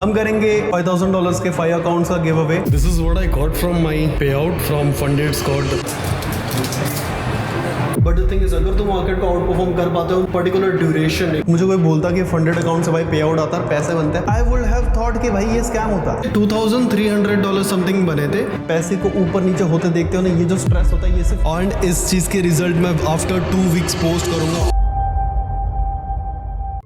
हम करेंगे $5000 के 5 अकाउंट्स का give away. This is what I got from my payout from Funded Squad. But the thing is, अगर तुम मार्केट को आउट परफॉर्म कर पाते हो पर्टिकुलर ड्यूरेशन में, मुझे कोई बोलता कि फंडेड अकाउंट से भाई पे आउट आता है, पैसे बनते हैं, आई वुड हैव थॉट कि भाई ये स्कैम होता है। $2300 समथिंग बने थे। पैसे को ऊपर नीचे होते देखते हो ना, ये जो स्ट्रेस होता है ये सिर्फ, एंड इस चीज के रिजल्ट मैं आफ्टर 2 वीक्स पोस्ट करूंगा।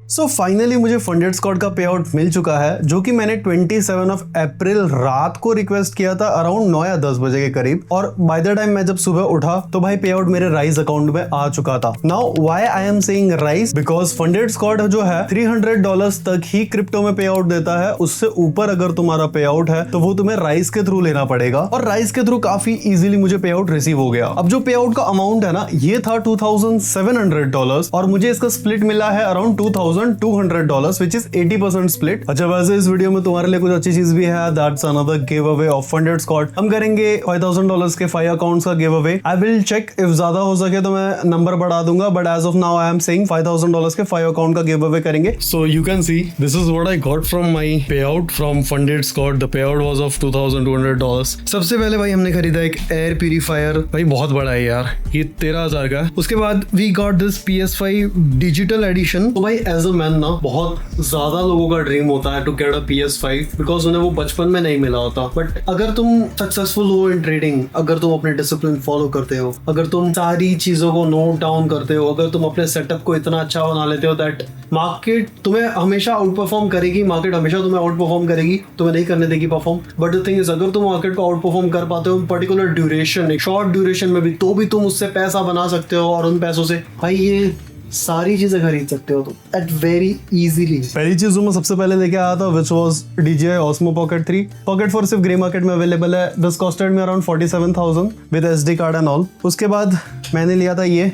सो फाइनली मुझे फंडेड स्क्वाड का पे आउट मिल चुका है, जो कि मैंने 27 अप्रैल रात को रिक्वेस्ट किया था अराउंड 9 या 10 बजे के करीब, और बाय द टाइम मैं जब सुबह उठा तो भाई पे आउट मेरे राइज अकाउंट में आ चुका था। Now why I am saying rise, because funded squad जो है $300 तक ही क्रिप्टो में पे आउट देता है। उससे ऊपर अगर तुम्हारा पे आउट है तो वो तुम्हें राइज के थ्रू लेना पड़ेगा, और राइज के थ्रू काफी इजीली मुझे पे आउट रिसीव हो गया। अब जो पे आउट का अमाउंट है ना, ये था $2700 और मुझे इसका स्प्लिट मिला है अराउंड $2200, which is 80% स्प्लिट। अच्छा, वैसे इस वीडियो में तुम्हारे लिए कुछ अच्छी चीज भी है, that's another giveaway of funded squad. हम करेंगे $5000 के 5 अकाउंट्स का giveaway. I will check, if ज्यादा हो सके तो मैं नंबर बढ़ा दूंगा, but as of now I am saying $5000 के 5 अकाउंट का गिव अवे करेंगे। So you can see this is what I got from my payout from Funded Squad. The payout was of $2200. सबसे पहले भाई हमने खरीदा एक एयर प्यूरीफायर। भाई बहुत बड़ा है यार, ये 13,000 का है। उसके बाद we got this PS5 digital edition. तो भाई एज अ मैन ना, बहुत ज्यादा लोगों का ड्रीम होता है to get a PS5, because उन्हें वो बचपन में नहीं मिला होता। बट अगर तुम सक्सेसफुल हो इन ट्रेडिंग, अगर तुम अपने डिसिप्लिन फॉलो करते हो, अगर तुम सारी चीजों को नोट डाउन करते हो, अगर तुम अपने सेटअप को इतना अच्छा बना लेते हो दैट मार्केट तुम्हें हमेशा आउट परफॉर्म करेगी, मार्केट हमेशा तुम्हें आउट परफॉर्म करेगी, तुम्हें नहीं करने देगी perform. But the thing is, अगर तुम मार्केट को आउट परफॉर्म कर पाते हो पर्टिकुलर ड्यूरेशन, एक शॉर्ट ड्यूरेशन में भी, तो भी तुम उससे पैसा बना सकते हो, और उन पैसों से भाई ये सारी चीजें खरीद सकते हो तुम एट वेरी इजीली। पहली चीज जो मैं सबसे पहले लेके आया था which was DJI Osmo Pocket 3। Pocket 4 सिर्फ ग्रे मार्केट में अवेलेबल है। This costed me around 47,000 with SD card and all. उसके बाद मैंने लिया था ये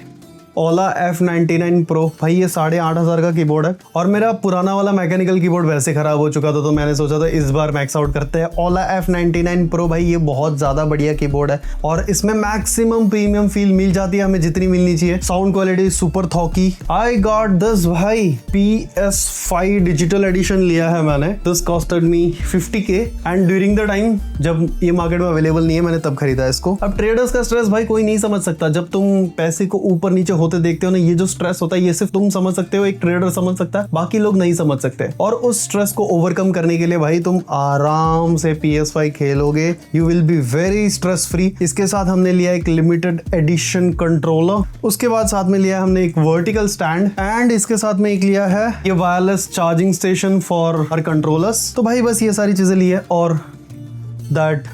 Ola F99 Pro। भाई ये 8,500 का कीबोर्ड है, और मेरा पुराना वाला मैकेनिकल कीबोर्ड वैसे खराब हो चुका था, तो मैंने सोचा था इस बार मैक्स आउट करते हैं। Ola F99 Pro भाई ये बहुत ज्यादा बढ़िया कीबोर्ड है, और इसमें मैक्सिमम प्रीमियम फील मिल जाती है हमें जितनी मिलनी चाहिए। साउंड क्वालिटी सुपर थॉकी। आई गॉट दिस भाई PS5 डिजिटल एडिशन लिया है मैंने। This costed me 50K, and during the time जब ये मार्केट में अवेलेबल नहीं है मैंने तब खरीदा इसको। अब ट्रेडर्स का स्ट्रेस भाई कोई नहीं समझ सकता। जब तुम पैसे को ऊपर नीचे होते देखते हो ना, ये जो स्ट्रेस होता है ये सिर्फ तुम समझ सकते हो, एक ट्रेडर समझ सकता है, बाकी लोग नहीं समझ सकते। और उस स्ट्रेस को ओवरकम करने के लिए भाई तुम आराम से PS5 खेलोगे, you will be very stress free. इसके साथ हमने लिया एक लिमिटेड एडिशन कंट्रोलर। उसके बाद साथ में लिया हमने एक वर्टिकल स्टैंड, एंड इसके साथ में एक लिया है ये wireless charging station for her controllers. तो भाई बस ये सारी चीजें ली है, और दैट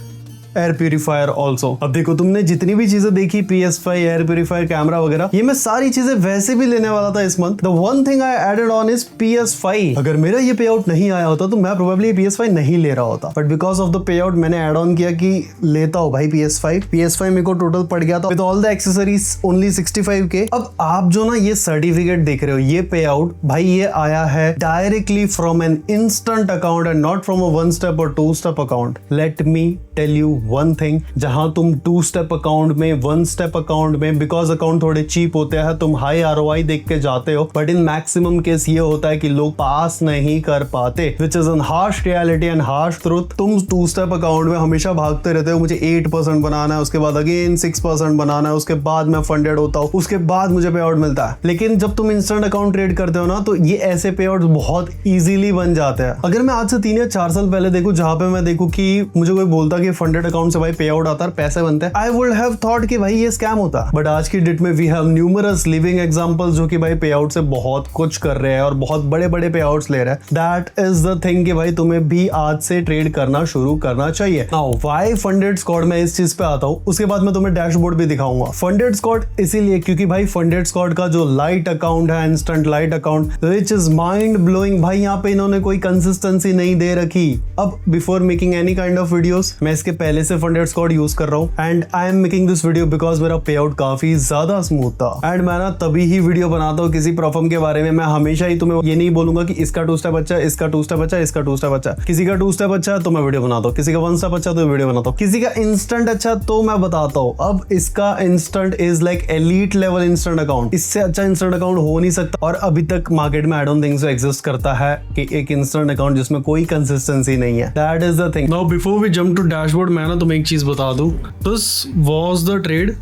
एयर प्यूरीफायर ऑल्सो। अब देखो, तुमने जितनी भी चीजें देखी, PS5, एयर प्यूरीफायर, कैमरा वगैरह, ये मैं सारी चीजें वैसे भी लेने वाला था इस month. The one thing I added on is PS5। अगर मेरा ये पे आउट नहीं आया होता तो मैं प्रोबेबली PS5 नहीं ले रहा होता, but because of the pay out मैंने एड ऑन किया कि लेता हूँ भाई PS5 मेरे को टोटल पड़ गया था with all the accessories only 65K। अब आप जो ना ये सर्टिफिकेट देख रहे हो, ये पे आउट भाई ये आया है directly from an instant account and not from a 1 step और 2 step account. Let me tell you one thing, जहां तुम 2 स्टेप अकाउंट में, 1 स्टेप अकाउंट में, बिकॉज अकाउंट थोड़े चीप होते हैं, तुम हाई ROI देख के जाते हो, बट इन मैक्सिमम केस ये होता है कि लोग पास नहीं कर पाते, which is an harsh reality and harsh truth. तुम 2 स्टेप अकाउंट में हमेशा भागते रहते हो, मुझे 8% बनाना है, उसके बाद अगेन 6% बनाना है, उसके बाद मैं फंडेड होता हूँ, उसके बाद मुझे पे आउट मिलता है। लेकिन जब तुम इंस्टेंट अकाउंट ट्रेड करते हो ना, तो ये ऐसे पे आउट बहुत इजीली बन जाते हैं। अगर मैं आज से 3 या 4 साल पहले देखूं, जहां पे मैं देखूं कि मुझे कोई बोलता कि फंडेड अकाउंट से भाई पे आउट आता है, पैसे बनते हैं, आई वुड हैव थॉट कि भाई ये स्कैम होता। बट आज की डेट में we have numerous living examples जो कि भाई पे आउट से बहुत कुछ कर रहे हैं और बहुत बड़े बड़े पे आउट्स ले रहे हैं। दैट इज द थिंग कि भाई तुम्हें भी आज से ट्रेड करना शुरू करना चाहिए। नाउ व्हाई फंडेड स्क्वाड, में इस चीज पे आता हूँ, उसके बाद मैं तुम्हें डैशबोर्ड भी दिखाऊंगा। फंडेड स्क्वाड इसीलिए क्योंकि भाई फंडेड स्क्वाड का जो लाइट अकाउंट है, instant lite account, which is mind blowing. भाई यहाँ पे इन्होंने कोई कंसिस्टेंसी नहीं दे रखी। अब before making any kind of videos, मैं इसके पहले पहले से फंडेड स्क्वाड यूज कर रहा हूँ and I am making this video because मेरा पे आउट काफी ज्यादा स्मूथ था। एंड मैं ना तभी ही वीडियो बनाता हूँ किसी प्रॉब्लम के बारे में। मैं हमेशा ही तुम्हें ये नहीं बोलूंगा कि इसका 2 स्टेप अच्छा, इसका 2 स्टेप अच्छा, इसका 2 स्टेप अच्छा। किसी का 2 स्टेप अच्छा तो मैं वीडियो बनाता हूँ, किसी का 1 स्टेप अच्छा तो वीडियो बनाता हूँ, किसी का इंस्टेंट अच्छा तो मैं बताता हूँ। अब इसका instant is like elite level instant account, इससे अच्छा इंस्टेंट अकाउंट हो नहीं सकता। और अभी तक मार्केट में I don't think so exist करता है कि एक इंस्टेंट अकाउंट जिसमें कोई कंसिस्टेंसी नहीं है। That is the thing. Now before we jump to dashboard, मैं ना तुम्हें एक चीज बता दूं, दिस वाज द ट्रेड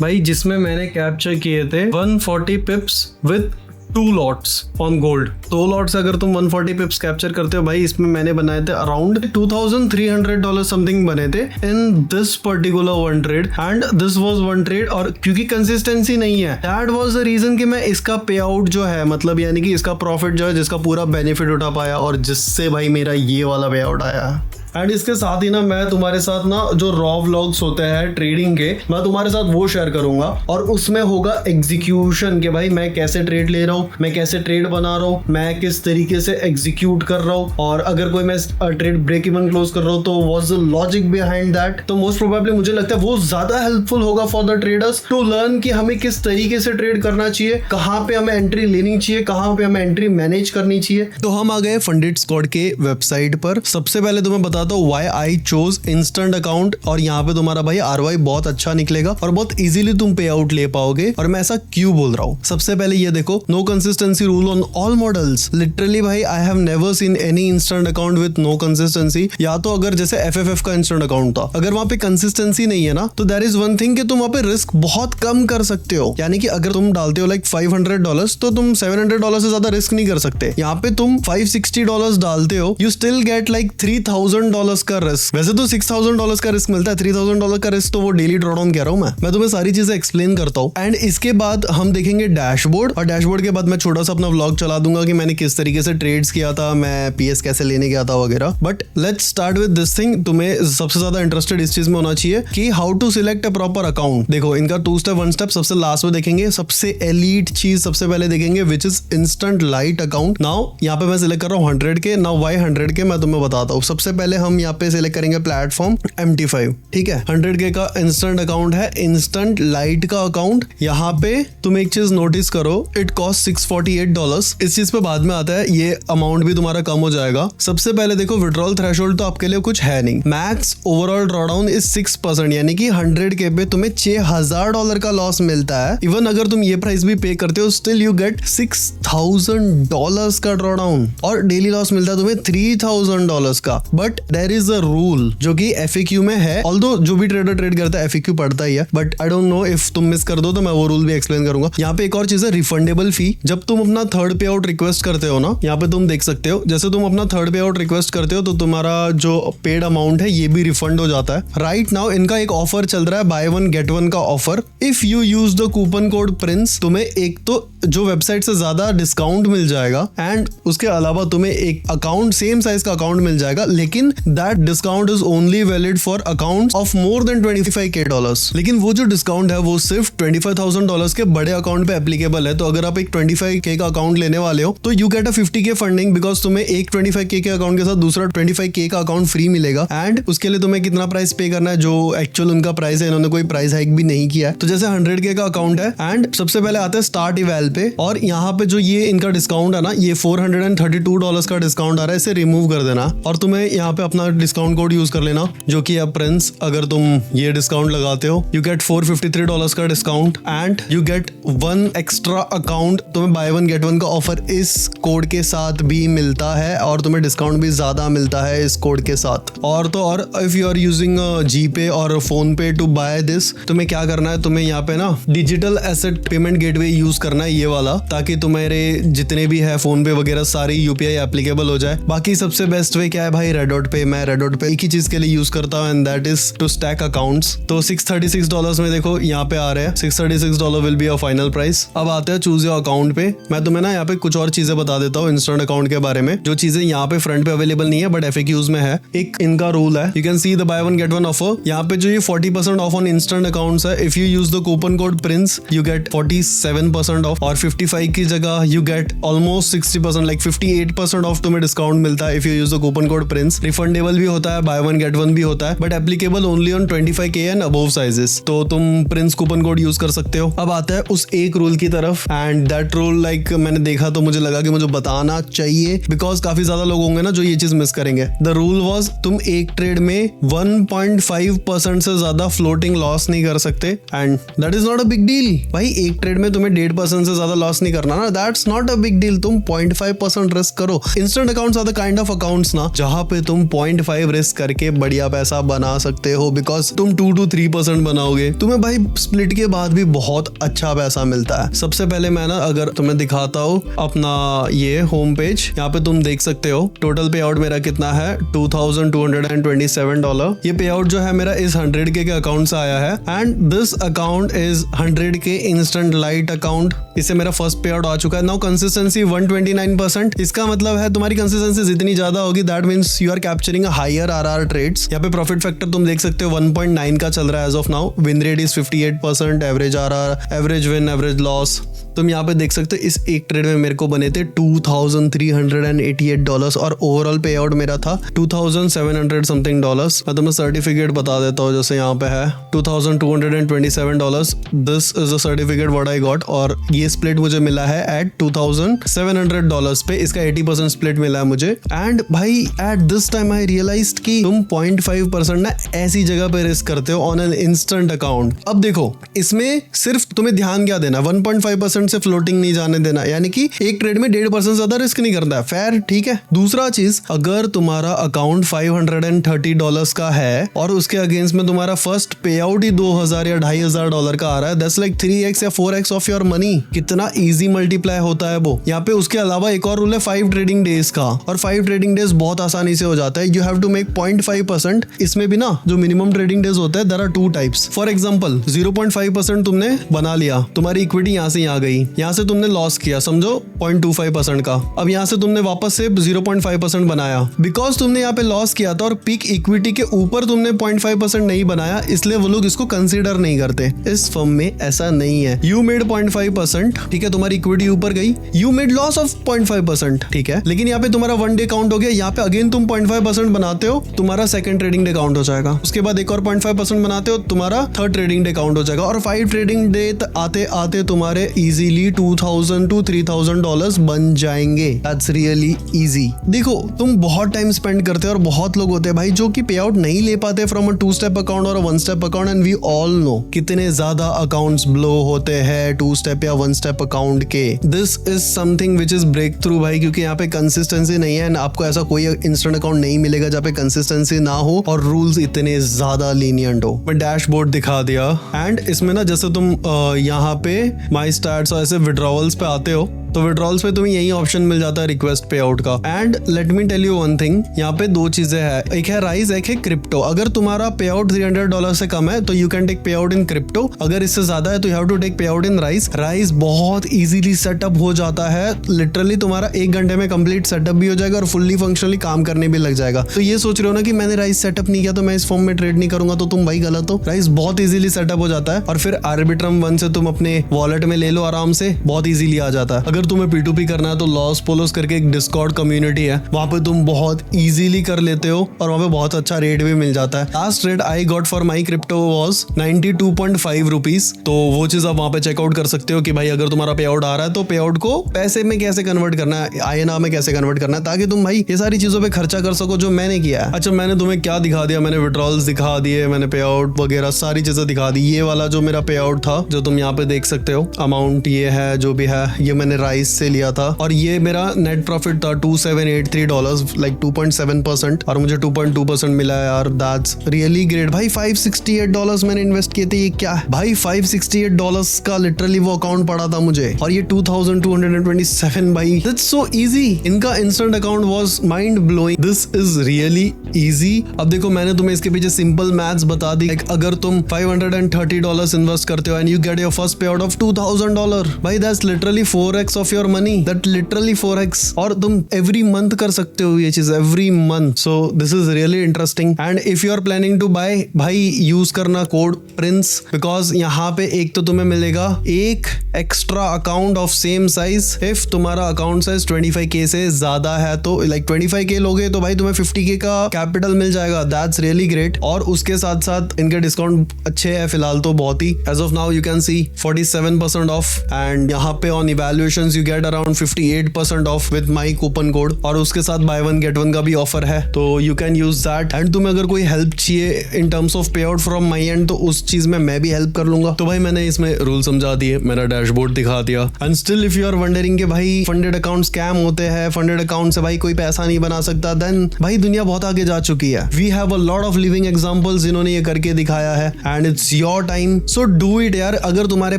भाई जिसमें मैंने कैप्चर किए थे 140 पिप्स with 2 lots on gold. 2 lots अगर तुम 140 पिप्स कैप्चर करते हो भाई, इसमें मैंने बनाए थे अराउंड $2,300 समथिंग बने थे in this particular one trade. And this was one trade, और क्योंकि कंसिस्टेंसी नहीं है, दैट वाज द रीजन कि मैं इसका पे आउट जो है, मतलब यानी कि इसका प्रॉफिट जो है, जिसका पूरा बेनिफिट उठा पाया और जिससे भाई मेरा ये वाला पे आउट आया। एंड इसके साथ ही ना मैं तुम्हारे साथ ना जो रॉ व्लॉग्स होते हैं ट्रेडिंग के, मैं तुम्हारे साथ वो शेयर करूंगा और उसमें होगा एग्जीक्यूशन के भाई मैं कैसे ट्रेड ले रहा हूँ, मैं कैसे ट्रेड बना रहा हूँ, मैं किस तरीके से एग्जीक्यूट कर रहा हूँ, और अगर कोई मैं ट्रेड ब्रेक इवन क्लोज कर रहा हूँ तो what's the logic behind that. तो मोस्ट प्रोबेबली मुझे लगता है वो ज्यादा हेल्पफुल होगा for the traders to learn कि हमें किस तरीके से ट्रेड करना चाहिए, कहाँ पे हमें एंट्री लेनी चाहिए, कहाँ पे हमें एंट्री मैनेज करनी चाहिए। तो हम आ गए फंडेड स्क्वाड के वेबसाइट पर। सबसे पहले तुम्हें बताता हूँ why I chose instant account, और यहाँ पे तुम्हारा भाई ROI बहुत अच्छा निकलेगा और बहुत इजीली तुम पे आउट ले पाओगे। और मैं ऐसा क्यों बोल रहा हूँ, सबसे पहले ये देखो, no consistency rule on all models. Literally भाई I have never seen any instant account with no consistency. या तो अगर जैसे FFF का इंस्टेंट अकाउंट था, अगर वहां पे कंसिस्टेंसी नहीं है ना, तो देयर इज वन थिंग कि तुम वहां पे रिस्क बहुत कम कर सकते हो। यानी कि अगर तुम डालते हो लाइक $500 तो तुम $700 से ज्यादा रिस्क नहीं कर सकते। यहाँ पे तुम $560 डालते हो, यू स्टिल गेट लाइक $3,000 का रिस्क। वैसे तो $6,000 का रिस्क मिलता है, $3,000 का रिस्क तो वो डेली ड्रॉडाउन कह रहा हूं मैं तुम्हें सारी चीजें एक्सप्लेन करता हूँ। एंड इसके बाद हम देखेंगे डैशबोर्ड, और डैशबोर्ड के बाद मैं छोटा सा अपना व्लॉग चला दूंगा कि मैंने किस तरीके से ट्रेड्स किया था, मैं PS कैसे लेने गया था वगैरह। But let's start with this thing. तुम्हें सबसे ज्यादा इंटरेस्टेड इस चीज में होना चाहिए कि how to select a proper account. देखो इनका 2 स्टेप 1 स्टेप सबसे लास्ट में देखेंगे। सबसे एलीट चीज सबसे पहले देखेंगे which is instant lite account. Now यहाँ पे मैं सिलेक्ट कर रहा हूँ 100 के। नाउ वाई 100 के मैं तुम्हें बताता हूँ। सबसे पहले हम यहाँ पे सिलेक्ट करेंगे प्लेटफॉर्म MT5, ठीक है। 100 का इंस्टेंट अकाउंट है, इंस्टेंट लाइट का अकाउंट। यहाँ पे तुम एक चीज नोटिस करो, इट कॉस्ट $648। इस चीज पे बाद में आता है, ये अमाउंट भी तुम्हारा कम हो जाएगा। सबसे पहले देखो विड्रॉल थ्रेशोल्ड तो आपके लिए कुछ है नहीं। मैक्स ओवरऑल ड्रॉडाउन इज 6%, यानी कि 100 पे तुम्हें $6,000 का लॉस मिलता है। इवन अगर तुम ये प्राइस भी पे करते हो, स्टिल यू गेट $6,000 का ड्रॉडाउन, और डेली लॉस मिलता है तुम्हें $3,000 का। But there is a rule जो कि FAQ में है, ऑल्दो जो भी ट्रेडर ट्रेड करता है FAQ पढ़ता ही है, but I don't know if तुम मिस कर दो तो मैं वो रूल भी एक्सप्लेन करूंगा। यहाँ पे एक और चीज है, रिफंडेबल फी। जब तुम अपना थर्ड पे आउट रिक्वेस्ट करते हो ना, यहाँ पे तुम देख सकते हो, जैसे तुम अपना थर्ड पे आउट रिक्वेस्ट करते हो तो तुम्हारा जो पेड अमाउंट है ये भी रिफंड हो जाता है। राइट नाउ इनका एक ऑफर चल रहा है, बाय 1 गेट 1 का offer. If you use the coupon code Prince, तुम्हें एक तो जो वेबसाइट से ज्यादा डिस्काउंट मिल जाएगा, एंड उसके अलावा तुम्हें एक अकाउंट, सेम साइज का अकाउंट मिल जाएगा, लेकिन that discount is only valid for accounts of more than $25K। लेकिन वो जो डिस्काउंट है वो सिर्फ $25,000 के बड़े अकाउंट पे एप्लीकेबल है। तो अगर आप एक 25K का अकाउंट लेने वाले हो तो you get a 50K funding, because तुम्हें एक 25K के अकाउंट के साथ दूसरा 25K का अकाउंट फ्री मिलेगा। एंड उसके लिए तुम्हें कितना प्राइस पे करना है, जो एक्चुअल उनका प्राइस है, इन्होंने कोई प्राइस हाइक भी नहीं किया है। तो जैसे 100K का अकाउंट है, एंड सबसे पहले आता है स्टार्ट इवैल पे, और यहाँ पे जो ये इनका डिस्काउंट है ना, ये $432 का डिस्काउंट आ रहा है, इसे रिमूव कर देना और तुम्हें यहाँ पे अपना डिस्काउंट कोड यूज कर लेना, जो कि है प्रिंस। अगर तुम ये डिस्काउंट लगाते हो, यू गेट $453 का discount, and you get 1 extra account. तुम्हें बाय 1 गेट 1 का ऑफर इस कोड के साथ भी मिलता है, और तुम्हें डिस्काउंट भी ज्यादा मिलता है इस कोड के साथ। और तो और if you are using GPay और PhonePe to buy this, तुम्हें क्या करना है, तुम्हें यहाँ पे ना digital asset payment gateway use करना है, ये वाला, ताकि तुम्हारे जितने भी है फोन पे वगैरह सारी UPI एप्लीकेबल हो जाए। बाकी सबसे बेस्ट वे क्या है भाई, रेडॉट पे। मैं रेडॉट पे एक ही चीज के लिए यूज करता हूँ, and that is to stack accounts. तो $636 में देखो यहाँ पे आ रहे हैं, $636 will be a final price. अब आते हैं चूज योर अकाउंट पे। मैं तुम्हें ना यहाँ पे कुछ और चीजें बता देता हूँ इंस्टेंट अकाउंट के बारे में, जो चीजें यहाँ पे फ्रंट पे अवेलेबल नहीं है बट FAQs में है। एक इनका रूल है, you can see the buy 1 get 1 offer. यहाँ पे जो ये 40% ऑफ ऑन इंस्टेंट अकाउंट्स है, if you use the coupon code prince you get 47% off, और 55 की जगह you get almost 60%, like 58% off तुम्हें डिस्काउंट मिलता है if you use the coupon code prince. Refund refundable भी होता है, बाय वन गेट वन भी होता है, but applicable only on 25K and above sizes. तो तुम प्रिंस कूपन कोड यूज कर सकते हो। अब आता है उस एक रूल की तरफ, एंड दैट रूल लाइक मैंने देखा तो मुझे लगा कि मुझे बताना चाहिए, बिकॉज काफी ज्यादा लोग होंगे ना जो ये चीज मिस करेंगे। द रूल वाज तुम एक ट्रेड में 1.5% से ज्यादा फ्लोटिंग लॉस नहीं कर सकते, and that is not a big deal. भाई एक ट्रेड में तुम्हें 1.5% से ज्यादा लॉस नहीं करना ना, that's not a big deal. तुम 0.5% रिस्क करो। Instant accounts are the kind of accounts ना जहां पे तुम 0.5 रिस्क करके बढ़िया पैसा बना सकते हो, बिकॉज तुम 2 to 3% बनाओगे, तुम्हें भाई स्प्लिट के बाद भी बहुत अच्छा पैसा मिलता है। सबसे पहले मैं ना अगर तुम्हें दिखाता हूँ अपना ये होम पेज, यहाँ पे तुम देख सकते हो टोटल पे आउट मेरा कितना है, $2,227। ये पे आउट जो है मेरा इस 100K के अकाउंट से आया है, and this account is 100K instant lite account. इससे मेरा फर्स्ट पे आउट आ चुका है। Now consistency 129%। इसका मतलब है तुम्हारी कंसिस्टेंसी जितनी ज्यादा होगी, that means you are capturing higher RR trades. यहाँ पे प्रॉफिट फैक्टर तुम देख सकते हो 1.9 का चल रहा है as of now. Win rate is 58%, average RR, average win, average loss. तुम यहाँ पे देख सकते हो इस एक ट्रेड में मेरे को बने थे $2,388 और ओवरऑल पे आउट मेरा था $2,700 समथिंग डॉलर्स। मैं तुम्हें सर्टिफिकेट बता देता हूँ, जैसे यहाँ पे है $2,227। This is a certificate what I got, और ये स्प्लिट मुझे मिला है एट $2,700 पे। इसका 80% स्प्लिट मिला है मुझे। एंड भाई at this time I realised कि तुम 0.5% ना ऐसी जगह पे रिस्क करते हो ऑन एन इंस्टेंट अकाउंट। अब देखो इसमें सिर्फ तुम्हें ध्यान क्या देना, 1.5% से फ्लोटिंग नहीं जाने देना, यानी कि एक ट्रेड में 1.5% ज्यादा रिस्क नहीं करना है। फेयर, ठीक है। दूसरा चीज, अगर तुम्हारा अकाउंट $530 का है और उसके अगेंस्ट में तुम्हारा फर्स्ट पे आउट ही $2,000 या $2,500 का आ रहा है, दैट्स लाइक 3x या 4x ऑफ योर मनी। कितना इजी मल्टीप्लाई होता है वो। यहाँ पे उसके अलावा एक और रूल है 5 ट्रेडिंग डेज का, और 5 ट्रेडिंग डेज बहुत आसानी से हो जाता है। You have to make 0.5%। इसमें भी ना जो मिनिमम ट्रेडिंग डेज होता है, there are 2 types. For example 0.5% तुमने बना लिया, तुम्हारी इक्विटी यहाँ से यहाँ गई, यहाँ से तुमने लॉस किया समझो 0.25% का। अब यहाँ से तुमने वापस से 0.5% बनाया, बिकॉज तुमने यहाँ पे लॉस किया था और पीक इक्विटी के ऊपर तुमने 0.5% नहीं बनाया, इसलिए वो लोग इसको कंसीडर नहीं करते। इस फर्म में ऐसा नहीं है। यू मेड 0.5%, ठीक है, तुम्हारी इक्विटी ऊपर गई, यू मेड लॉस ऑफ 0.5%, ठीक है, लेकिन यहाँ पे तुम्हारा 1 डे काउंट हो गया। यहाँ पे अगेन तुम 0.5% बनाते हो, तुम्हारा सेकंड ट्रेडिंग डे काउंट हो जाएगा। उसके बाद एक और 0.5% बनाते हो, तुम्हारा थर्ड ट्रेडिंग डे काउंट हो जाएगा। और 5 ट्रेडिंग डे आते आते तुम्हारे इजीली $2,000 to $3,000 बन जाएंगे। That's really easy. देखो तुम बहुत टाइम स्पेंड करते हो और बहुत लोग होते हैं भाई जो कि पे आउट नहीं ले पाते फ्रॉम अ 2 स्टेप अकाउंट और 1 step account, and we all know कितने ज्यादा अकाउंट्स ब्लो होते हैं 2 स्टेप या 1 स्टेप अकाउंट के। This is something which is breakthrough भाई, क्योंकि यहाँ पे कंसिस्टेंसी नहीं है, एंड आपको ऐसा कोई इंस्टेंट अकाउंट नहीं मिलेगा जहाँ पे कंसिस्टेंसी ना हो और रूल्स इतने ज्यादा लीनियंट हो। मैं डैशबोर्ड दिखा दिया, एंड इसमें ना जैसे तुम यहाँ पे माई स्टार्ट्स और ऐसे विड्रॉवल्स पे आते हो, तो विड्रॉल्स पे तुम्हें यही ऑप्शन मिल जाता है रिक्वेस्ट पे आउट का। And let me tell you one thing, यहाँ पे 2 चीजें हैं, एक है राइज, एक है क्रिप्टो। अगर तुम्हारा पे आउट $300 से कम है तो यू कैन टेक पे आउट इन क्रिप्टो, अगर इससे ज्यादा है तो यू हैव टू टेक पे आउट इन राइज। राइज बहुत इजीली सेटअप हो जाता है, लिटरली तुम्हारा 1 घंटे में कंप्लीट सेटअप भी हो जाएगा और फुल्ली फंक्शनली काम करने भी लग जाएगा। तो ये सोच रहे हो ना कि मैंने राइज सेटअप नहीं किया तो मैं इस फॉर्म में ट्रेड नहीं करूंगा, तो तुम भाई गलत हो। राइज बहुत इजीली सेटअप हो जाता है, और फिर आर्बिट्रम 1 से तुम अपने वॉलेट में ले लो आराम से, बहुत इजीली आ जाता है। अगर तुम्हें P2P करना है तो लॉस पोलोस करके एक डिस्कॉर्ड कम्युनिटी है, वहां पे तुम बहुत इजीली कर लेते हो और वहां पे बहुत अच्छा रेट भी मिल जाता है। Last rate I got for my crypto was 92.5 rupees. तो वो चीज आप वहां पे चेकआउट कर सकते हो कि भाई अगर तुम्हारा पे आउट आ रहा है तो पे आउट को पैसे में कैसे कन्वर्ट करना है, INR में कैसे कन्वर्ट करना है, ताकि तुम भाई ये सारी चीजों पे खर्चा कर सको जो मैंने किया है। अच्छा मैंने तुम्हें क्या दिखा दिया, मैंने विड्रॉल्स दिखा दिए, मैंने पे आउट वगैरह सारी चीजें दिखा दी। ये वाला जो मेरा पे आउट था जो तुम यहाँ पे देख सकते हो, अमाउंट ये है जो भी है, ये मैंने राइस से लिया था, और ये मेरा नेट प्रॉफिट था $2,783, लाइक 2.7%, और मुझे 2.2% मिला है यार। दैट्स रियली ग्रेट भाई। $568 मैंने इन्वेस्ट किए थे। ये क्या है भाई, $568 का लिटरली वो अकाउंट पड़ा था मुझे, और ये 2,227 भाई। That's so easy. इनका instant account was mind blowing. This is really easy. अब देखो मैंने तुम्हें इसके पीछे सिंपल मैथ्स बता दी। अगर तुम $530 इन्वेस्ट करते हो and you get your first pay out of $2,000 भाई, that's literally 4x of your money, that literally 4x, और तुम एवरी मंथ कर सकते हो ये चीज, every month. So this is really interesting. And if you are planning to buy, भाई use करना कोड प्रिंस, बिकॉज यहाँ पे एक तो तुम्हें मिलेगा एक extra account of same size. If तुम्हारा अकाउंट साइज 25k से ज्यादा है तो लाइक 25k लोगे तो भाई तुम्हें 50k का कैपिटल मिल जाएगा. That's really great. और उसके साथ साथ इनके डिस्काउंट अच्छे हैं फिलहाल तो बहुत ही. As of now you can see 47% off, and यहाँ पे on evaluations you get around 58% off with my coupon code. और उसके साथ बाय वन गेट वन का भी ऑफर है, तो you can use that. And तुम्हें अगर कोई हेल्प चाहिए इन टर्म्स ऑफ पे आउट फ्रॉम माई एंड, तो उस चीज में मैं भी हेल्प कर लूंगा. तो भाई मैंने इसमें रूल समझा दिए, मेरा डैशबोर्ड दिखा दिया. And still if you are wondering कि भाई फंडेड अकाउंट स्कैम होते हैं, फंडेड अकाउंट से भाई कोई पैसा नहीं बना सकता, देन भाई दुनिया बहुत आगे जा चुकी है. We have a lot of living examples जिन्होंने ये करके दिखाया है, and it's your time, so do it यार. अगर तुम्हारे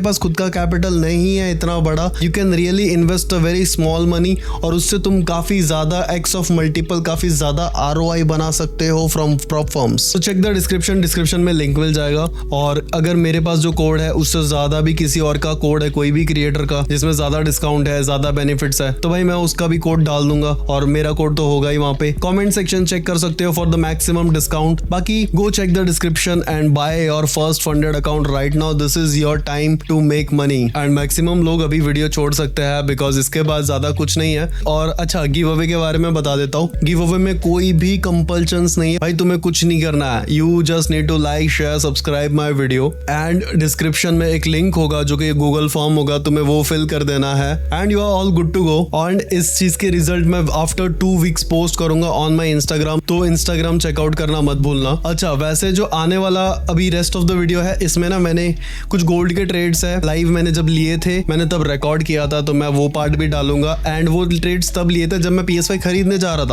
पास खुद का कैपिटल नहीं है इतना बड़ा, you can really invest a very small money, और उससे तुम काफी ज्यादा एक्स ऑफ मल्टीपल, काफी ज्यादा ROI बना सकते हो फ्रॉम प्रॉप फर्म्स. तो चेक द डिस्क्रिप्शन में लिंक मिल जाएगा. और अगर मेरे पास जो कोड है उससे ज्यादा भी किसी और का कोड है, कोई भी क्रिएटर का जिसमें ज्यादा डिस्काउंट है, ज्यादा बेनिफिट्स है, तो भाई मैं उसका भी कोड डाल दूंगा, और मेरा कोड तो होगा ही वहां पे. कमेंट सेक्शन चेक कर सकते हो फॉर द मैक्सिमम डिस्काउंट. बाकी go check the description and buy your first funded account right now. This is your time to make money. And maximum लोग अभी वीडियो छोड़ सकते हैं बिकॉज इसके बाद ज्यादा कुछ नहीं है. और अच्छा, गिव अवे के बारे में बता देता हूँ. गिव अवे में कोई भी कंपल्शंस नहीं है भाई, तुम्हें कुछ नहीं करना है. You just need to like, share, subscribe my video, and description में एक लिंक होगा जो कि गूगल फॉर्म होगा, तुम्हें वो फिल कर देना है, and you are all good to go. And इस चीज के रिजल्ट मैं आफ्टर 2 वीक्स पोस्ट करूंगा ऑन माई इंस्टाग्राम, तो इंस्टाग्राम चेकआउट करना मत भूलना. अच्छा, वैसे जो आने वाला अभी रेस्ट ऑफ द वीडियो है, इसमें ना मैंने कुछ गोल्ड के ट्रेड्स है लाइव, मैंने जब लिए थे मैंने तब रिकॉर्ड किया था, तो मैं वो पार्ट भी डालूंगा. एंड वो ट्रेड्स तब लिए थे जब मैं PS5 खरीदने जा रहा था.